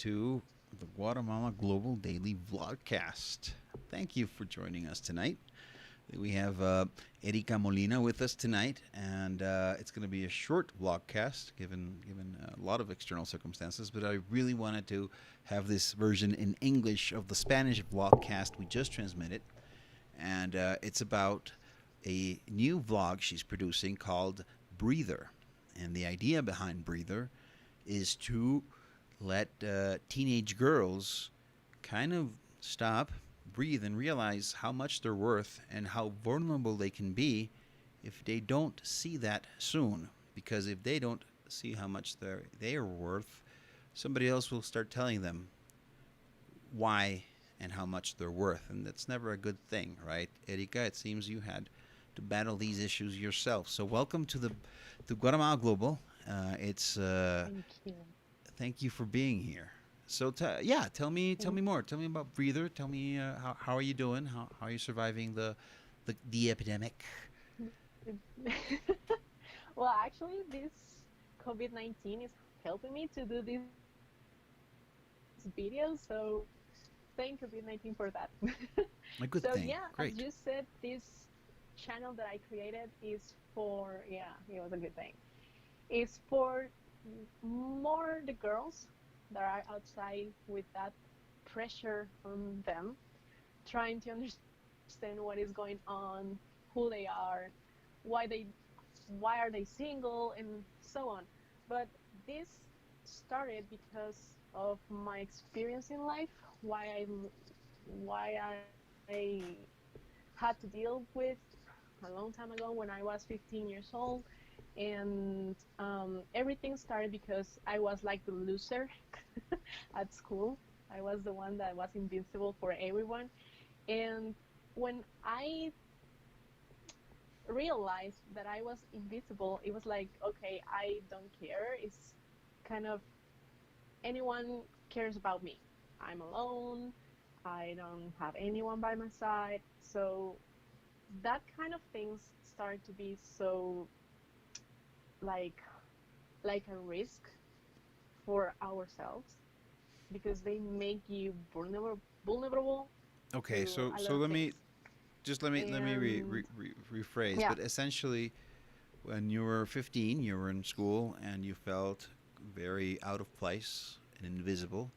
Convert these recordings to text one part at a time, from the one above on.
to the Guatemala Global Daily VlogCast. Thank you for joining us tonight. We have Ericka Molina with us tonight, and it's going to be a short vlogcast given a lot of external circumstances. But I really wanted to have this version in English of the Spanish vlogcast we just transmitted, and it's about a new vlog she's producing called Breather. And the idea behind Breather is to let teenage girls kind of stop, breathe, and realize how much they're worth and how vulnerable they can be if they don't see that soon. Because if they don't see how much they are worth, somebody else will start telling them why and how much they're worth, and that's never a good thing, right? Ericka, it seems you had to battle these issues yourself. So welcome to Guatemala Global. It's Thank you. Thank you for being here. So tell me Thank more. Tell me about Breather. Tell me how are you doing? How are you surviving the epidemic? well, actually, this COVID-19 is helping me to do this video, so thank COVID-19 for that. A so, good yeah, thing. as you Great. said, this channel that I created is for, yeah, it was a good thing. It's for more the girls that are outside with that pressure on them, trying to understand what is going on, who they are, why why are they single, and so on. But this started because of my experience in life, why I had to deal with a long time ago when I was 15 years old, and everything started because I was like the loser at school. I was the one that was invincible for everyone, and when I realized that I was invisible, it was like, okay, I don't care. It's kind of anyone cares about me. I'm alone. I don't have anyone by my side. So that kind of things start to be so like a risk for ourselves because they make you vulnerable Okay, to so a lot so of let me things. just let me And rephrase. yeah, But essentially, when you were 15, you were in school and you felt very out of place and invisible.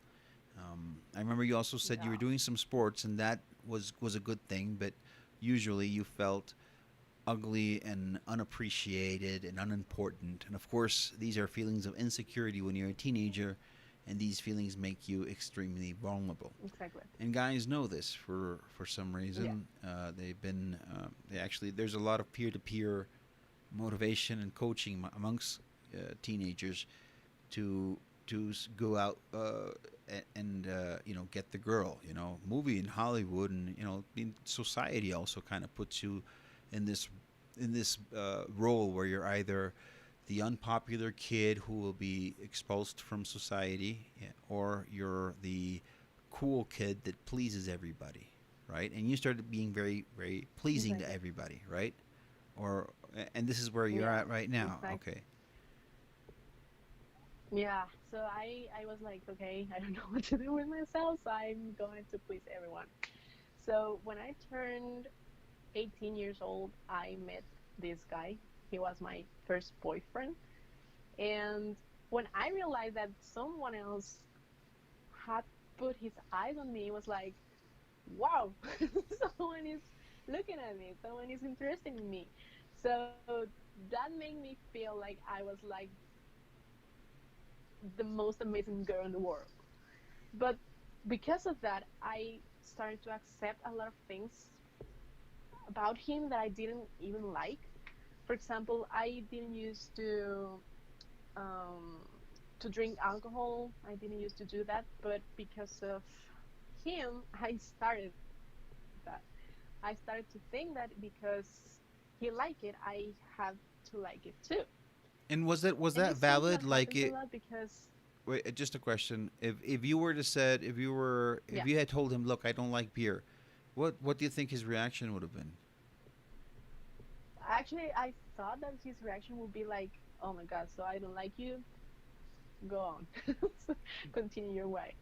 I remember you also said you were yeah, doing some sports, and that was a good thing. But usually, you felt ugly and unappreciated and unimportant. And of course, these are feelings of insecurity when you're a teenager, and these feelings make you extremely vulnerable. exactly. And guys know this for some Yeah, reason. They've been they actually there's a lot of peer to peer motivation and coaching amongst teenagers to go out and get the girl. Movie in Hollywood and in society also kind of puts you in this role where you're either the unpopular kid who will be expulsed from society, or you're the cool kid that pleases everybody, right? And you started being very, very pleasing to exactly. everybody, right? Or and this is where you're Yeah, at right now. exactly. Okay. Yeah, so I was like, okay, I don't know what to do with myself, so I'm going to please everyone. So when I turned 18 years old, I met this guy. He was my first boyfriend, and when I realized that someone else had put his eyes on me, it was like, wow, someone is looking at me, someone is interested in me. So that made me feel like I was like the most amazing girl in the world. But because of that, I started to accept a lot of things about him that I didn't even like. For example, I didn't used um, to drink alcohol. I didn't used to do that, but because of him, I started that. I started to think that because he liked it, I had to like it too. And was And that it's was something that that valid? happens a Like lot it? because, Wait, just a question. If you were to said yeah, if you had told him, look, I don't like beer, what do you think his reaction would have been? actually, I thought that his reaction would be like, oh my God, so I don't like you. go on, So continue your way.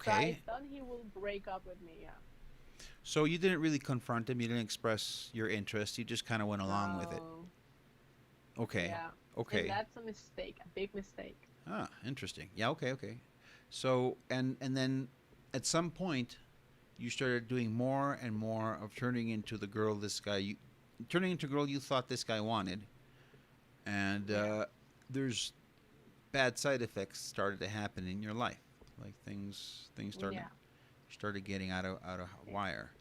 So I Okay. thought he will break up with me. Yeah. So you didn't really confront him. You didn't express your interest. You just kind of went along with it. No. Okay. Yeah. And Okay. that's a mistake, a big mistake. Ah, interesting. Yeah. Okay. Okay. So and then at some point you started doing more and more of turning into the girl this guy you turning into a girl you thought this guy wanted, and Yeah. there's bad side effects started to happen in your life, like things Yeah. started getting out of e- wire.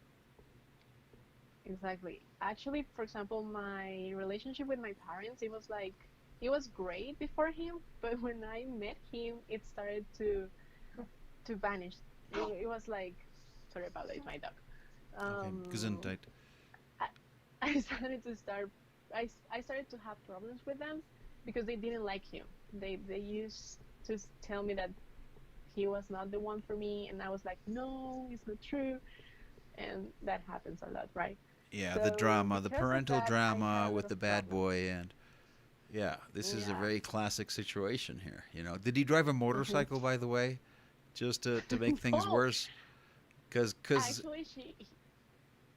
Exactly. Actually, for example, my relationship with my parents, it was like it was great before him, but when I met him, it started to vanish. It was like, sorry about that, it's my dog. Okay, Um, gesundheit. I, I started to start. I started to have problems with them because they didn't like him. They used to tell me that he was not the one for me, and I was like, no, it's not true, and that happens a lot, right? Yeah, the So drama, the because of parental that, I had drama a lot with of the bad problems. boy, and yeah, this is a Yeah. very classic situation here. Did he drive a Hmm. motorcycle, by the way, just to make things No, worse? Because actually,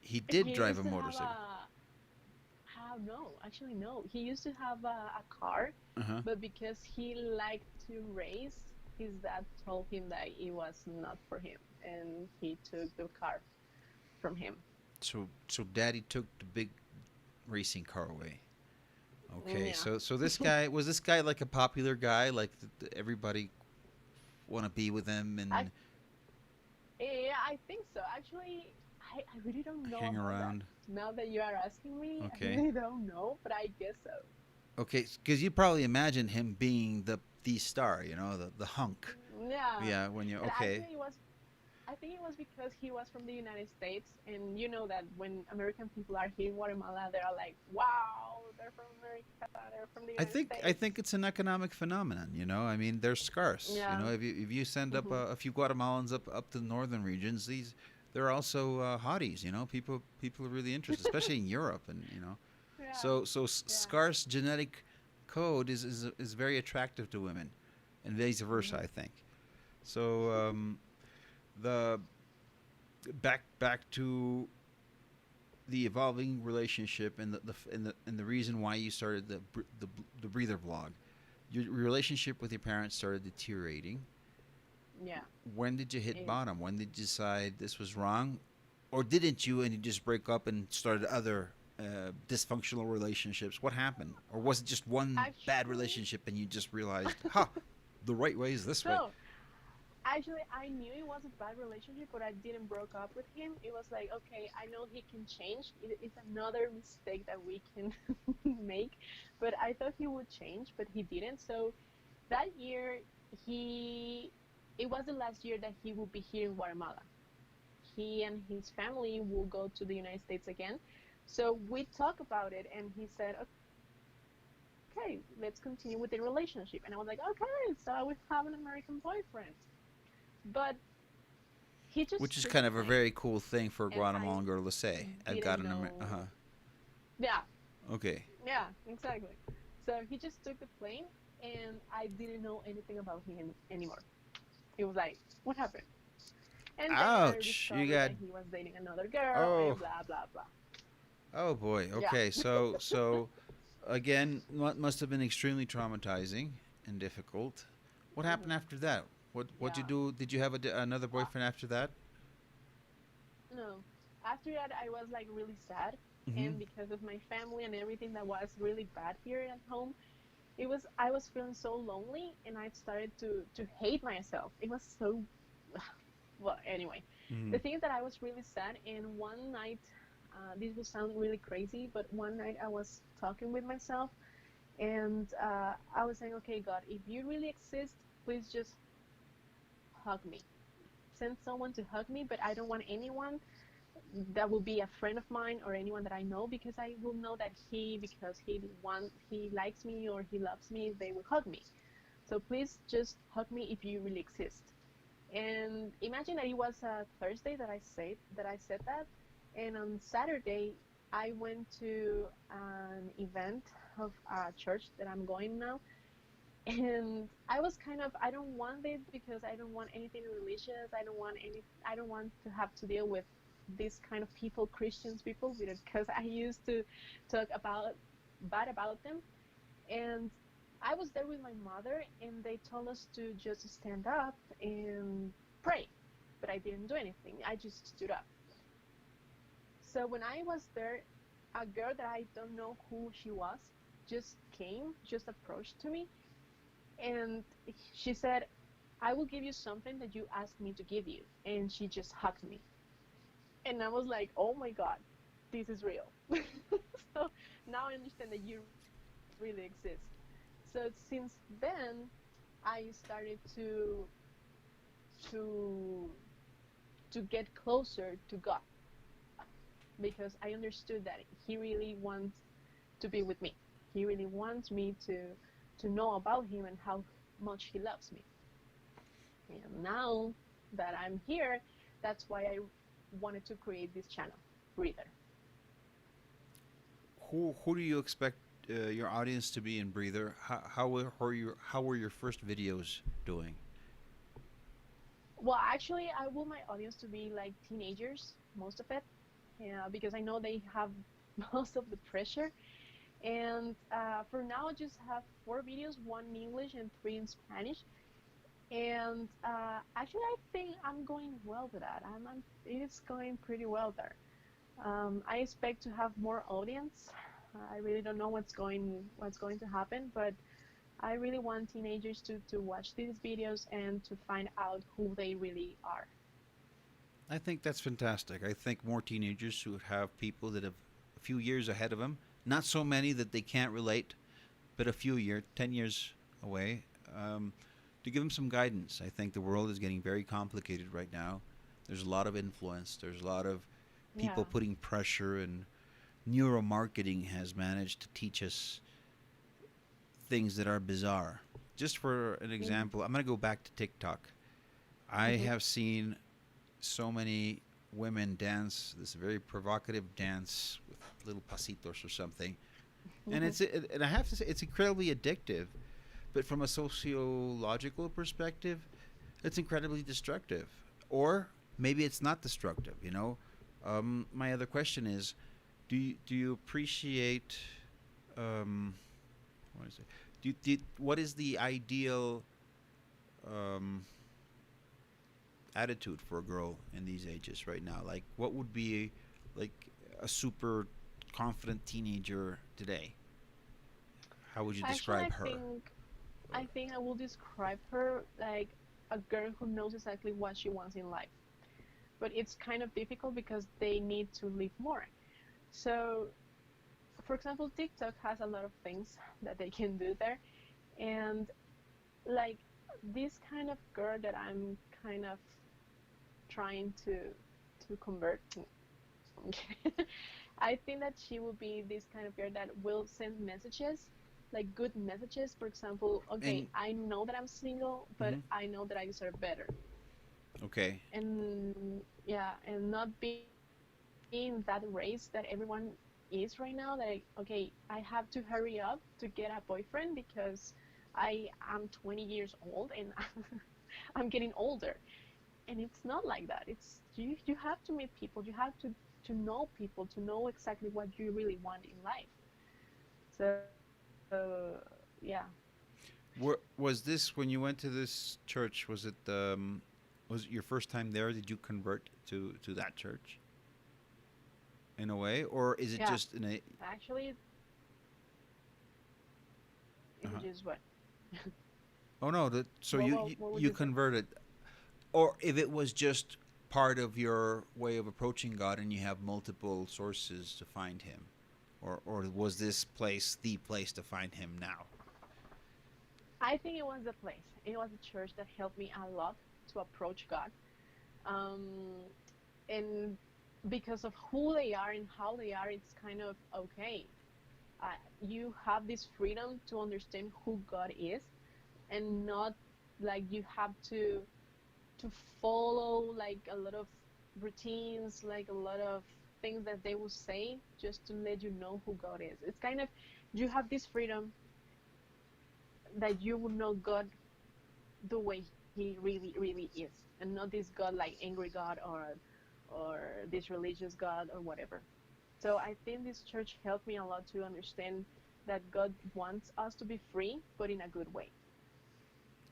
he did he drive a used to have motorcycle. a no, actually no. He used to have a car, Uh huh. but because he liked to race, his dad told him that it was not for him, and he took the car from him. So daddy took the big racing car away. Okay, Yeah. so this guy like a popular guy, like everybody want to be with him I and yeah, I think so. Actually, I really don't know hang about that. around. Now that you are asking me, I Okay, really don't know, but I guess so. okay, because you probably imagine him being the star, the hunk. Yeah. Yeah, when you And okay. actually, it was I think it was because he was from the United States, and you know that when American people are here in Guatemala, they're like, "Wow, they're from America, they're from the I United think I States." think it's an economic phenomenon. I mean, they're scarce. Yeah. If you send up Hmm. a few Guatemalans up to the northern regions, they're also hotties. People are really interested, especially in Europe, and Yeah. so Yeah. scarce genetic code is very attractive to women, and vice versa. Hmm. I think so. The back to the evolving relationship and the reason why you started the breather vlog. Your relationship with your parents started deteriorating. Yeah. When did you hit It, bottom? When did you decide this was wrong, or didn't you and you just break up and started other dysfunctional relationships? What happened, or was it just one bad actually, relationship and you just realized, ha, the right way is this way? no. Actually, I knew it was a bad relationship, but I didn't broke up with him. It was like, okay, I know he can change. It's another mistake that we can make, but I thought he would change, but he didn't. So that year, he it was the last year that he would be here in Guatemala. He and his family will go to the United States again. So we talked about it, and he said, okay, let's continue with the relationship. And I was like, okay, so I will have an American boyfriend. But he Which just is took the kind of a plane, very cool thing for a and I Guatemalan girl to say. I've got didn't an know. uh-huh. Yeah, Okay. yeah, exactly. So he just took the plane, and I didn't know anything about him anymore. He was like, what happened? And then I Ouch. You discovered got that he was dating another girl oh and blah blah blah. oh boy. Yeah. Okay. So again, must have been extremely traumatizing and difficult. What happened Hmm. after that? What'd you Yeah. do? Did you have another Uh, boyfriend after that? no. After that, I was like really sad, Mm-hmm. and because of my family and everything that was really bad here at home, I was feeling so lonely, and I started to hate myself. It was so well. Anyway, Mm-hmm. the thing is that I was really sad, and one night, this will sound really crazy, but one night I was talking with myself, and I was saying, okay, God, if you really exist, please just hug me. Send someone to hug me, but I don't want anyone that will be a friend of mine or anyone that I know, because I will know that because he likes me or he loves me, they will hug me. So please just hug me if you really exist. And imagine that it was a Thursday that I said that, and on Saturday I went to an event of a church that I'm going now, And I was kind of, I don't want it because I don't want anything religious. I don't want to have to deal with this kind of people, Christians people, because I used to talk about bad about them. And I was there with my mother, and they told us to just stand up and pray. But I didn't do anything. I just stood up. So when I was there, a girl that I don't know who she was just came, just approached to me, and she said, I will give you something that you asked me to give you. And she just hugged me. And I was like, oh my God, this is real. So now I understand that you really exist. So since then, I started to to get closer to God because I understood that He really wants to be with me. He really wants me to know about Him and how much He loves me. And now that I'm here, that's why I wanted to create this channel, Breather. Who do you expect your audience to be in Breather? How were your first videos doing? Well, actually, I want my audience to be like teenagers, most of it, yeah, because I know they have most of the pressure. And for now, I just have 4 videos, one in English and 3 in Spanish. And actually, I think I'm going well with that. It's going pretty well there. I expect to have more audience. I really don't know what's going to happen, but I really want teenagers to watch these videos and to find out who they really are. I think that's fantastic. I think more teenagers who have people that have a few years ahead of them, not so many that they can't relate, but a few years, 10 years away, um, to give them some guidance. I think the world is getting very complicated right now. There's a lot of influence, there's a lot of people Yeah. putting pressure, and neuromarketing has managed to teach us things that are bizarre. Just for an Mm-hmm. example, I'm going to go back to TikTok. I Mm-hmm. have seen so many women dance this very provocative dance with little pasitos or something, and and I have to say it's incredibly addictive. But from a sociological perspective, it's incredibly destructive. Or maybe it's not destructive. My other question is, do you appreciate what is it? What is the ideal um, attitude for a girl in these ages right now? Like, what would be like a super confident teenager today? How would you Actually, describe her? I think I will describe her like a girl who knows exactly what she wants in life. But it's kind of difficult because they need to live more. So, for example, TikTok has a lot of things that they can do there, and like this kind of girl that I'm kind of trying to convert. I think that she will be this kind of girl that will send messages, like good messages. For example, okay, And I know that I'm single, but mhm. I know that I deserve better. Okay, And yeah, and not being that race that everyone is right now. That okay, I have to hurry up to get a boyfriend because I'm 20 years old and I'm getting older. And it's not like that. It's you have to meet people. You have to know people, to know exactly what you really want in life. So yeah. was this when you went to this church? Was it your first time there? Did you convert to that church in a way, or is it Yeah, just in a? actually, it Uh-huh. is just what. Oh no! So What, you, what you what would you you say? converted, or if it was just part of your way of approaching God, and you have multiple sources to find Him, or was this place the place to find Him now? I think it was the place. It was the church that helped me a lot to approach God. Um, and because of who they are and how they are, it's kind of okay. You have this freedom to understand who God is, and not like you have to follow like a lot of routines, like a lot of things that they will say just to let you know who God is. It's kind of you have this freedom that you will know God the way He really is, and not this God like angry God or this religious God or whatever. So I think this church helped me a lot to understand that God wants us to be free, but in a good way.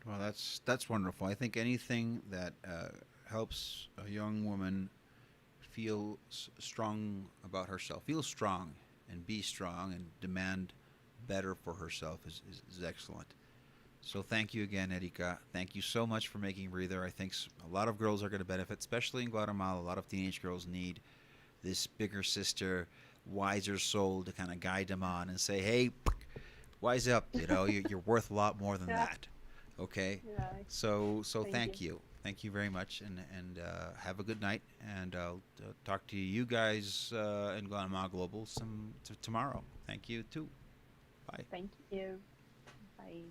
Well, that's wonderful. I think anything that helps a young woman feel strong about herself, feel strong, and be strong, and demand better for herself is excellent. So thank you again, Erika. Thank you so much for making Breather. I think a lot of girls are going to benefit, especially in Guatemala. A lot of teenage girls need this bigger sister, wiser soul to kind of guide them on and say, "Hey, wise up. You know, you're worth a lot more than Yeah, that." Okay. yeah. So Thank you. thank you very much, and have a good night. And I'll talk to you guys in Guatemala Global tomorrow. Thank you too. Bye. Thank you. Bye.